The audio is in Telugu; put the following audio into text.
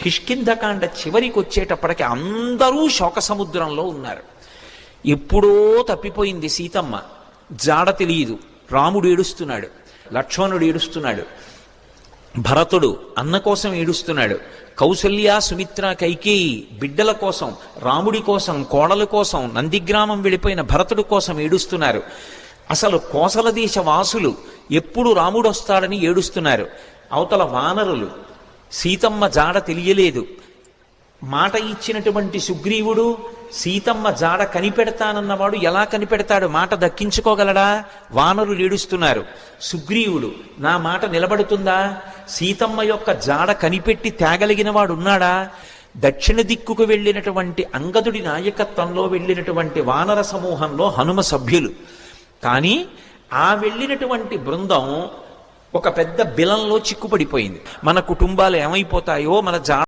కిష్కింధకాండ చివరికి వచ్చేటప్పటికి అందరూ శోక సముద్రంలో ఉన్నారు. ఎప్పుడో తప్పిపోయింది సీతమ్మ, జాడ తెలియదు. రాముడు ఏడుస్తున్నాడు, లక్ష్మణుడు ఏడుస్తున్నాడు, భరతుడు అన్న కోసం ఏడుస్తున్నాడు, కౌసల్య సుమిత్ర కైకేయి బిడ్డల కోసం, రాముడి కోసం, కోడల కోసం, నందిగ్రామం వెళ్ళిపోయిన భరతుడి కోసం ఏడుస్తున్నారు. అసలు కోసల దేశ వాసులు ఎప్పుడు రాముడు వస్తాడని ఏడుస్తున్నారు. అవతల వానరులు సీతమ్మ జాడ తెలియలేదు. మాట ఇచ్చినటువంటి సుగ్రీవుడు సీతమ్మ జాడ కనిపెడతానన్నవాడు ఎలా కనిపెడతాడు? మాట దక్కించుకోగలడా? వానరులు ఏడుస్తున్నారు. సుగ్రీవుడు నా మాట నిలబడుతుందా? సీతమ్మ యొక్క జాడ కనిపెట్టి తేగలిగిన వాడు ఉన్నాడా? దక్షిణ దిక్కుకు వెళ్ళినటువంటి అంగదుడి నాయకత్వంలో వెళ్ళినటువంటి వానర సమూహంలో హనుమ సభ్యులు. కానీ ఆ వెళ్ళినటువంటి బృందం ఒక పెద్ద బిలంలో చిక్కుపడిపోయింది. మన కుటుంబాలు ఏమైపోతాయో, మన జాడ